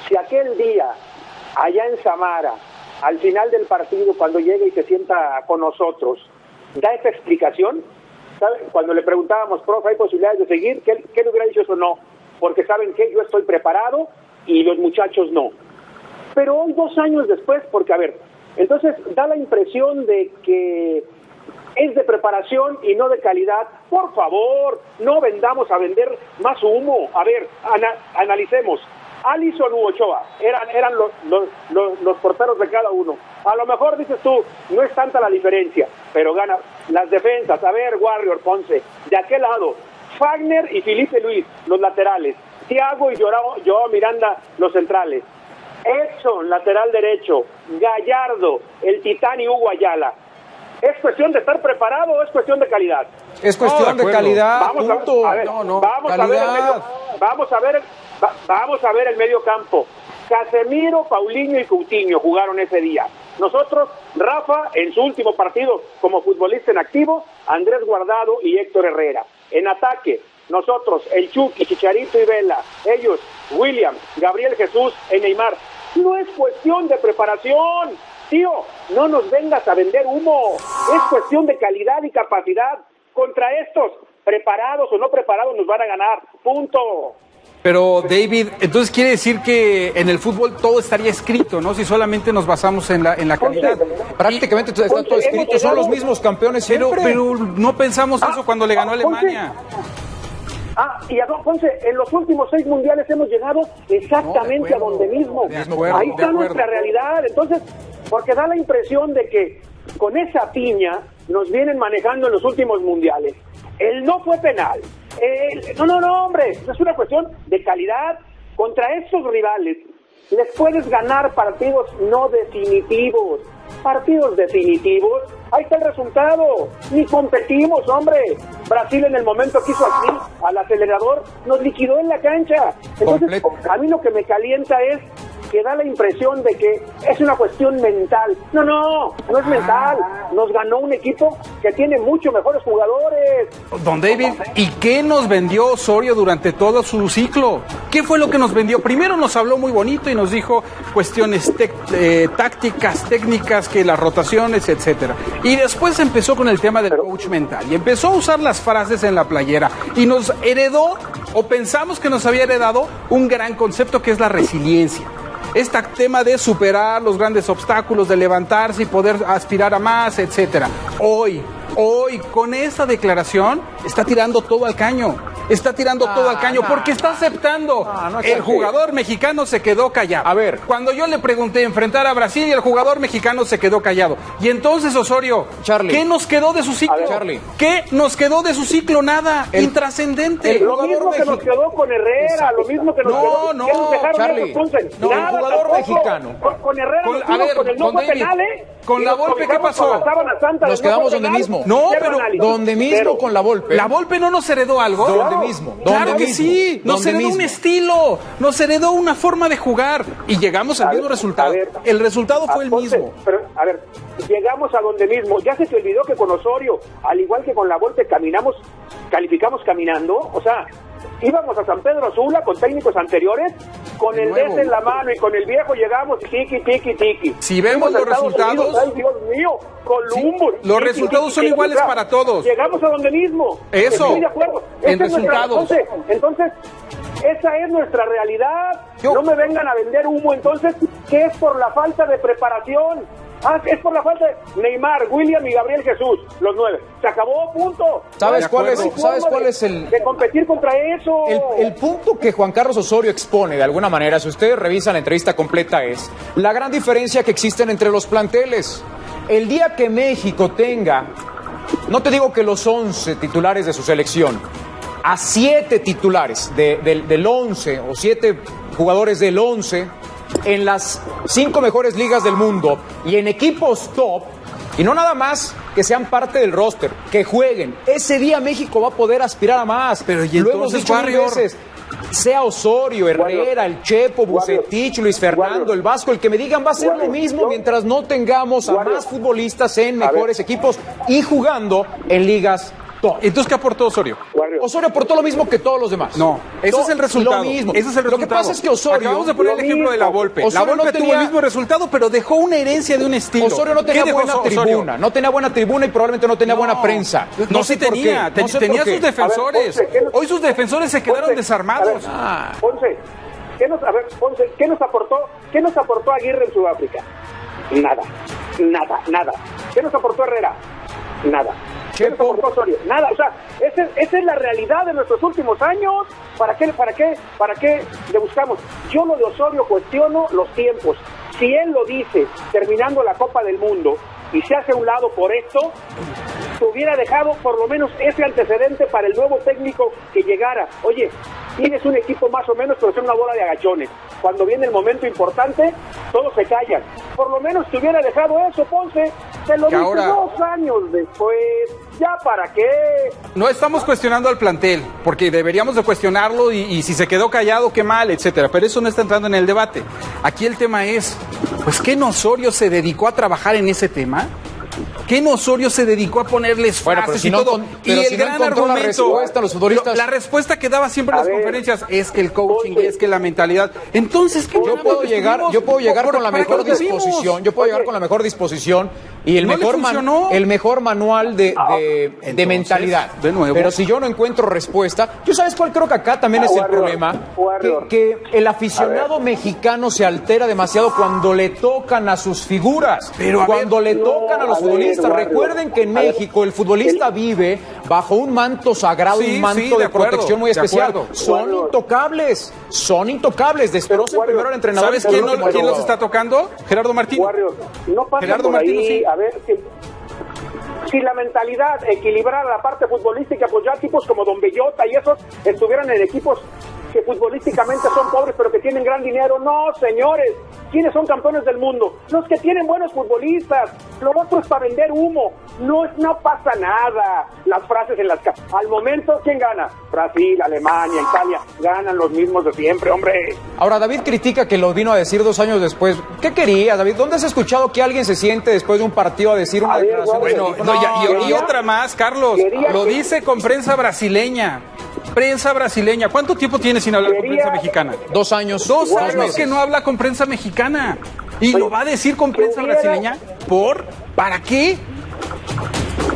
Si aquel día, allá en Samara, al final del partido, cuando llegue y se sienta con nosotros, da esa explicación, ¿sabe? Cuando le preguntábamos, profe, ¿hay posibilidades de seguir? ¿Qué le hubiera dicho eso? No, porque saben que yo estoy preparado y los muchachos no. Pero hoy, 2 años después, porque a ver, entonces da la impresión de que es de preparación y no de calidad. Por favor, no vendamos a vender más humo. A ver, analicemos. Alisson u Ochoa eran los porteros de cada uno. A lo mejor dices tú, no es tanta la diferencia, pero gana las defensas. A ver, Warrior, Ponce, de aquel lado, Fagner y Felipe Luis, los laterales. Thiago y Joao Miranda, los centrales. Edson, lateral derecho. Gallardo, el Titán y Hugo Ayala. ¿Es cuestión de estar preparado o es cuestión de calidad? Es cuestión de calidad. Vamos a ver el medio campo. Casemiro, Paulinho y Coutinho jugaron ese día. Nosotros, Rafa, en su último partido como futbolista en activo, Andrés Guardado y Héctor Herrera. En ataque, nosotros, el Chucky, Chicharito y Vela. Ellos, William, Gabriel Jesús y Neymar. No es cuestión de preparación. Tío, no nos vengas a vender humo. Es cuestión de calidad y capacidad. Contra estos, preparados o no preparados, nos van a ganar. Punto. Pero, David, entonces quiere decir que en el fútbol todo estaría escrito, ¿no? Si solamente nos basamos en la calidad. Prácticamente está todo escrito. Son los mismos campeones siempre. Pero no pensamos eso cuando le ganó a Alemania. Y a Ponce, en los últimos 6 mundiales hemos llegado exactamente a donde mismo. Ahí está nuestra realidad. Entonces, porque da la impresión de que con esa piña nos vienen manejando en los últimos mundiales. El no fue penal. No, hombre, es una cuestión de calidad. Contra estos rivales les puedes ganar partidos no definitivos. Partidos definitivos, ahí está el resultado. Ni competimos, hombre. Brasil en el momento que hizo así al acelerador nos liquidó en la cancha. Entonces, a mí lo que me calienta es que da la impresión de que es una cuestión mental. No es mental. Nos ganó un equipo que tiene mucho mejores jugadores. Don David, ¿y qué nos vendió Osorio durante todo su ciclo? ¿Qué fue lo que nos vendió? Primero nos habló muy bonito y nos dijo cuestiones tácticas, técnicas, que las rotaciones, etcétera. Y después empezó con el tema del coach mental y empezó a usar las frases en la playera y nos heredó, o pensamos que nos había heredado, un gran concepto que es la resiliencia. Este tema de superar los grandes obstáculos, de levantarse y poder aspirar a más, etcétera. Hoy, hoy con esta declaración está tirando todo al caño. Está tirando todo al caño porque está aceptando. El jugador mexicano se quedó callado. A ver. Cuando yo le pregunté enfrentar a Brasil y el jugador mexicano se quedó callado. Y entonces, Osorio, Charlie. ¿qué nos quedó de su ciclo? Ver, Charlie. ¿Qué nos quedó de su ciclo? Nada. Intrascendente. Lo mismo que nos quedó con Herrera, lo mismo que nos quedó. No, ¿Qué nos dejaron Charlie. esos, entonces? No, Nada, el jugador tampoco. mexicano. Con Herrera, Con- nos a fuimos ver, con el no con fue David, penal, con y la nos Volpe, ¿qué cobijamos pasó? con la sábana santa del Nos no fue quedamos donde penal. mismo. No, Cero pero análisis. Donde mismo Cero. con la Volpe. ¿La Volpe no nos heredó algo? Donde Claro. mismo. Claro Donde que mismo. sí, nos Donde heredó un mismo. estilo, nos heredó una forma de jugar y llegamos al A mismo ver, resultado. a ver. El resultado fue el Ponce, mismo. Pero, a ver, llegamos a donde mismo. Ya se te olvidó que con Osorio, al igual que con la Volpe, calificamos caminando. O sea, íbamos a San Pedro Sula con técnicos anteriores, con De el nuevo. DS en la mano y con el viejo llegamos y tiki. Si vemos Fuimos a los Estados resultados- Unidos, ay, Dios mío, Columbus. Sí, los resultados son iguales o sea, para todos. Llegamos a donde mismo. Eso, Estoy de acuerdo. en Esa es nuestra- resultados. Entonces, esa es nuestra realidad. Yo- No me vengan a vender humo. Entonces, ¿qué es por la falta de preparación? Es por la falta de Neymar, William y Gabriel Jesús, los 9. Se acabó, punto. ¿Sabes No cuál hay es- forma sabes cuál es el- de competir contra eso? El punto que Juan Carlos Osorio expone de alguna manera, si ustedes revisan la entrevista completa, es la gran diferencia que existen entre los planteles. El día que México tenga, no te digo que los 11 titulares de su selección, a 7 titulares del 11 o 7 jugadores del 11 en las 5 mejores ligas del mundo y en equipos top, y no nada más que sean parte del roster, que jueguen. Ese día México va a poder aspirar a más. Pero, ¿y lo hemos entonces, dicho mil Warrior? veces. Sea Osorio, Herrera, el Chepo, Bucetich, Luis Fernando, el Vasco, el que me digan va a ser lo mismo mientras no tengamos a más futbolistas en mejores equipos y jugando en ligas top. Entonces, ¿qué aportó Osorio? Osorio aportó lo mismo que todos los demás. No, ese es el resultado. Lo mismo. Ese es el Lo resultado. que pasa es que Osorio... Acabamos de poner el lo ejemplo de la mismo. Volpe. Osorio La Volpe no tuvo tenía- el mismo resultado, pero dejó una herencia de un estilo. Osorio no tenía ¿Qué dejó buena Osorio? tribuna, no tenía buena tribuna y probablemente no tenía buena prensa. No, sé sí por tenía, qué, no sé tenía por qué. sus defensores. A ver, Ponce, Hoy sus defensores se quedaron Ponce, desarmados. a ver, Ponce, ¿qué nos aportó Aguirre en Sudáfrica? Nada. ¿Qué nos aportó Herrera? Nada. ¿Qué nos aportó Osorio? Nada. O sea, esa es la realidad de nuestros últimos años. ¿Para qué le buscamos? Yo lo de Osorio cuestiono los tiempos. Si él lo dice terminando la Copa del Mundo y se hace a un lado por esto, se hubiera dejado por lo menos ese antecedente para el nuevo técnico que llegara. Oye, tienes un equipo más o menos, pero son una bola de agachones. Cuando viene el momento importante, todos se callan. Por lo menos te hubiera dejado eso, Ponce. Te lo Que dice ahora- 2 años después. ¿Ya para qué? No estamos cuestionando al plantel, porque deberíamos de cuestionarlo y si se quedó callado, qué mal, etcétera. Pero eso no está entrando en el debate. Aquí el tema es, pues, ¿qué Osorio se dedicó a trabajar en ese tema? ¿Qué Osorio se dedicó a ponerles Bueno, pero frases si y no todo? encon- Y pero el si no gran encontró la argumento, respuesta, los futbolistas- la respuesta que daba siempre en A las ver, conferencias es que el coaching, Ponce. es que la mentalidad. Entonces, ¿qué Yo puedo llegar con la mejor disposición. Yo puedo llegar con la mejor disposición y el No le mejor funcionó. el mejor manual de Entonces, mentalidad. de nuevo. Pero si yo no encuentro respuesta, ¿yo sabes cuál creo que acá también es el Warrior, problema? Warrior. Que el aficionado mexicano se altera demasiado cuando le tocan a sus figuras. Pero, a cuando ver, le tocan a los a ver, futbolistas. Warrior. Recuerden que en A ver, México el futbolista vive bajo un manto sagrado, Sí, un manto sí, de, de acuerdo, protección muy de especial. acuerdo. Son Warrior. intocables. Destrocen Warrior, primero al entrenador. ¿Sabes y por quién, último al quién los jugador. está tocando? Gerardo Martino. Warrior, no pasa Gerardo por Martino, ahí. sí. A ver, si la mentalidad equilibrara la parte futbolística, pues ya tipos como Don Bellota y esos estuvieran en equipos que futbolísticamente son pobres pero que tienen gran dinero. No, señores, ¿quiénes son campeones del mundo? Los que tienen buenos futbolistas. Lo otro es para vender humo. No pasa nada. Las frases en las al momento, ¿quién gana? Brasil, Alemania, Italia, ganan los mismos de siempre, hombre. Ahora, David critica que lo vino a decir 2 años después. ¿Qué querías, David? ¿Dónde has escuchado que alguien se siente después de un partido a decir una A ver, declaración? Warrior, de ese Bueno, tipo? y otra más, Carlos. Quería Lo que- dice con prensa brasileña. Prensa brasileña. ¿Cuánto tiempo tiene sin hablar con Quería- prensa mexicana? 2 años. 2 años meses. que no habla con prensa mexicana. ¿Y lo va a decir con que prensa hubiera- brasileña? ¿Para qué?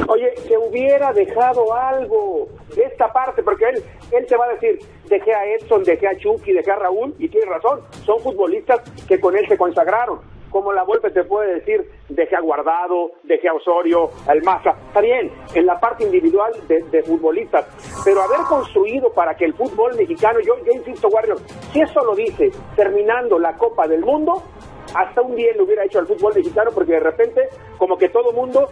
Oye, que hubiera dejado algo de esta parte, porque él te va a decir, dejé a Edson, dejé a Chucky, dejé a Raúl, y tiene razón, son futbolistas que con él se consagraron. como la Volpe te puede decir, dejé a Guardado, dejé a Osorio, al Maza, está bien, en la parte individual de futbolistas, pero haber construido para que el fútbol mexicano, yo insisto, Warrior, si eso lo dice terminando la Copa del Mundo, hasta un bien lo hubiera hecho al fútbol mexicano, porque de repente como que todo mundo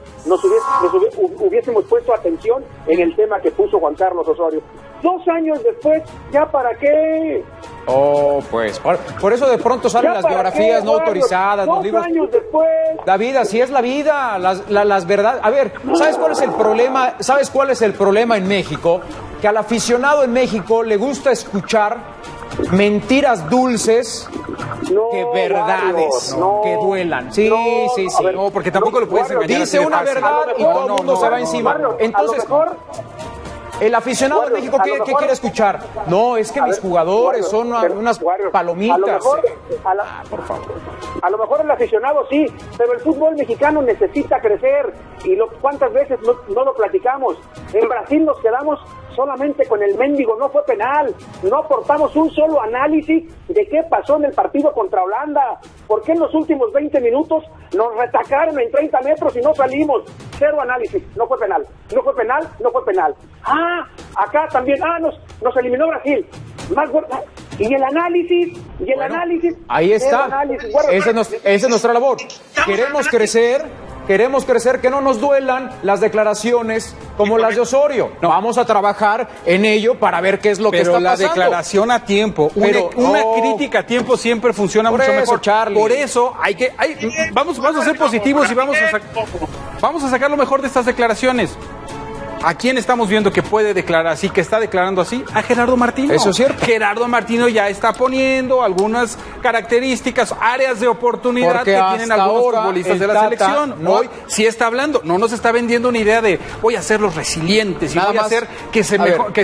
hubiésemos puesto atención en el tema que puso Juan Carlos Osorio. 2 años después, ¿ya para qué? Oh, pues, por eso de pronto salen las biografías no autorizadas, los libros. 2 años después. David, así es la vida, las verdades. A ver, ¿sabes cuál es el problema? ¿Sabes cuál es el problema en México? Que al aficionado en México le gusta escuchar mentiras dulces que verdades que duelan. Sí, sí. Ver, no, porque tampoco lo puedes engañar. Dice una verdad y todo el mundo se va encima. Entonces, el aficionado de México, ¿qué quiere escuchar? No, es que mis jugadores son unas palomitas. Por favor. A lo mejor el aficionado sí, pero el fútbol mexicano necesita crecer. Y ¿cuántas veces no lo platicamos? En Brasil nos quedamos solamente con el mendigo, no fue penal. No aportamos un solo análisis de qué pasó en el partido contra Holanda. ¿Por qué en los últimos 20 minutos nos retacaron en 30 metros y no salimos? Cero análisis, no fue penal. No fue penal, no fue penal. Acá también, nos eliminó Brasil. Y el análisis, ahí está. Esa es nuestra labor. Queremos crecer, que no nos duelan las declaraciones como las de Osorio. No. Vamos a trabajar en ello para ver qué es lo que está pasando. Pero la declaración a tiempo, una crítica a tiempo siempre funciona mucho mejor. Charlie. Por eso vamos a ser positivos y vamos a sacar lo mejor de estas declaraciones. ¿A quién estamos viendo que puede declarar así, que está declarando así? A Gerardo Martino. Eso es cierto. Gerardo Martino ya está poniendo algunas características, áreas de oportunidad porque que tienen algunos futbolistas de la selección. Hoy sí está hablando, no nos está vendiendo una idea de voy a hacerlos resilientes y voy a hacer que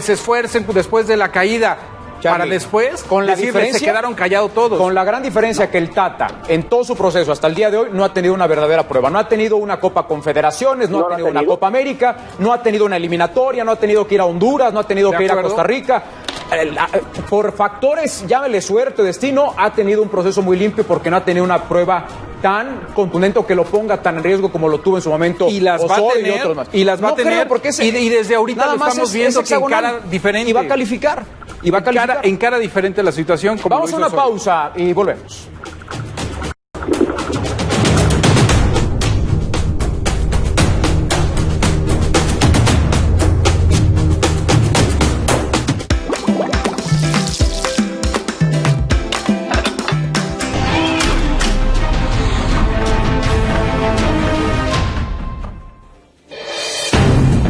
se esfuercen después de la caída. Charlie, para después, con la diferencia, se quedaron callados todos. Con la gran diferencia que el Tata, en todo su proceso hasta el día de hoy, no ha tenido una verdadera prueba. No ha tenido una Copa Confederaciones, no ha tenido una Copa América, no ha tenido una eliminatoria, no ha tenido que ir a Honduras, no ha tenido que ir a Costa Rica. Por factores, llámele suerte, destino, ha tenido un proceso muy limpio porque no ha tenido una prueba tan contundente o que lo ponga tan en riesgo como lo tuvo en su momento y las va a tener, y otros más. Y las va a tener porque y desde ahorita lo estamos viendo que encara diferente. Y va a calificar. Encara diferente la situación. Como vamos a una pausa y volvemos.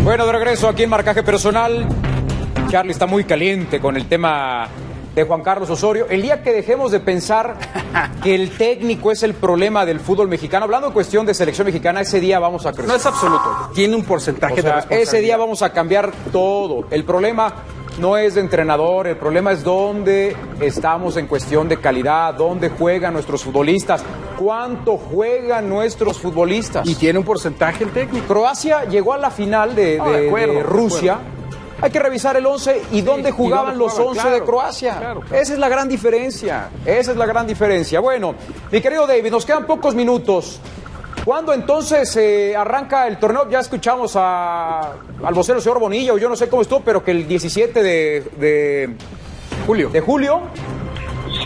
Bueno, de regreso aquí en Marcaje Personal. Charlie está muy caliente con el tema de Juan Carlos Osorio. El día que dejemos de pensar que el técnico es el problema del fútbol mexicano, hablando en cuestión de selección mexicana, ese día vamos a crecer. No es absoluto, tiene un porcentaje de responsabilidad. Ese día vamos a cambiar todo. El problema no es de entrenador, el problema es dónde estamos en cuestión de calidad, dónde juegan nuestros futbolistas, cuánto juegan nuestros futbolistas. Y tiene un porcentaje el técnico. Croacia llegó a la final de Rusia. Hay que revisar el 11 y dónde jugaban los 11 de Croacia. Claro. Esa es la gran diferencia. Bueno, mi querido David, nos quedan pocos minutos. ¿Cuándo entonces arranca el torneo? Ya escuchamos al vocero señor Bonilla, o yo no sé cómo estuvo, pero que el 17 de julio. ¿De julio?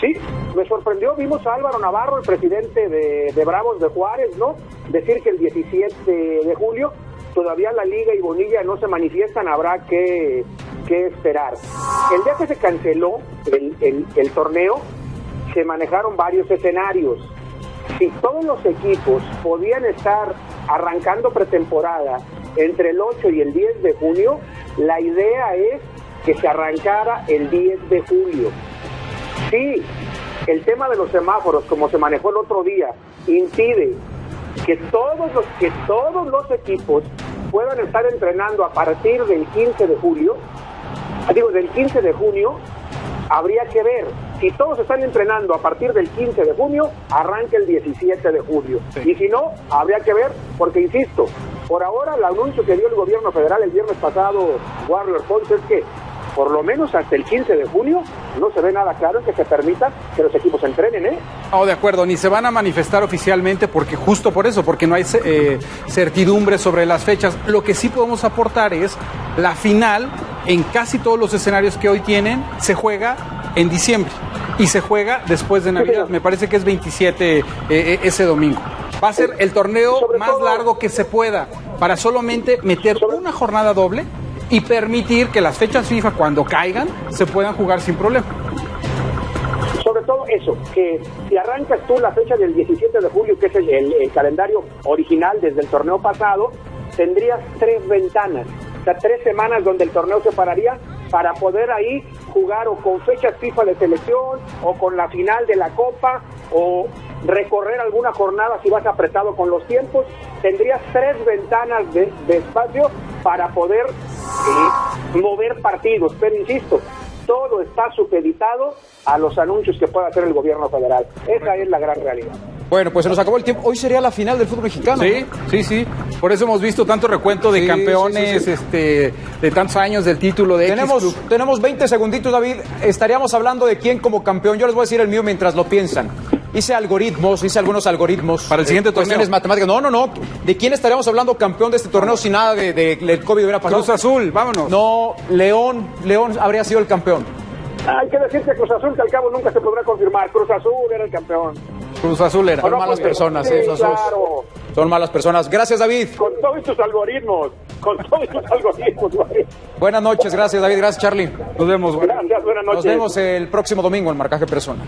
Sí, me sorprendió. Vimos a Álvaro Navarro, el presidente de Bravos de Juárez, ¿no? Decir que el 17 de julio todavía la Liga y Bonilla no se manifiestan, habrá que esperar. El día que se canceló el torneo, se manejaron varios escenarios. Si todos los equipos podían estar arrancando pretemporada entre el 8 y el 10 de junio, la idea es que se arrancara el 10 de julio. Sí, el tema de los semáforos, como se manejó el otro día, impide que todos los equipos puedan estar entrenando a partir del 15 de julio. Del 15 de junio, habría que ver. Si todos están entrenando a partir del 15 de junio, arranca el 17 de julio. Sí. Y si no, habría que ver, porque insisto, por ahora el anuncio que dio el gobierno federal el viernes pasado, Warrior Ponce, es que por lo menos hasta el 15 de junio, no se ve nada claro en que se permita que los equipos entrenen, ¿eh? No, de acuerdo, ni se van a manifestar oficialmente porque justo por eso, porque no hay certidumbre sobre las fechas. Lo que sí podemos aportar es la final, en casi todos los escenarios que hoy tienen, se juega en diciembre y se juega después de Navidad. Me parece que es 27 ese domingo. Va a ser el torneo más largo que se pueda para solamente meter una jornada doble y permitir que las fechas FIFA, cuando caigan, se puedan jugar sin problema. Sobre todo eso, que si arrancas tú la fecha del 17 de julio, que es el calendario original desde el torneo pasado, tendrías 3 ventanas, o sea, 3 semanas donde el torneo se pararía para poder ahí jugar o con fechas FIFA de selección o con la final de la Copa o recorrer alguna jornada si vas apretado con los tiempos. Tendrías 3 ventanas de espacio para poder mover partidos, pero insisto, todo está supeditado a los anuncios que pueda hacer el gobierno federal. Esa es la gran realidad. Bueno, pues se nos acabó el tiempo. Hoy sería la final del fútbol mexicano. Sí, ¿no? sí. Por eso hemos visto tanto recuento de campeones, sí. De tantos años del título de Tenemos 20 segunditos, David. Estaríamos hablando de quién como campeón. Yo les voy a decir el mío mientras lo piensan. Hice algunos algoritmos. Para el siguiente torneo. Cuestiones matemáticas. No. ¿De quién estaríamos hablando campeón de este torneo si nada del COVID hubiera pasado? Cruz Azul, vámonos. No, León habría sido el campeón. Hay que decir que Cruz Azul, que al cabo nunca se podrá confirmar. Cruz Azul era el campeón. Cruz Azul era. Son malas personas, sí, claro. Son malas personas. Gracias, David. Con todos tus algoritmos. Buenas noches, gracias, David. Gracias, Charlie. Nos vemos. Gracias, buenas noches. Nos vemos el próximo domingo en Marcaje Personal.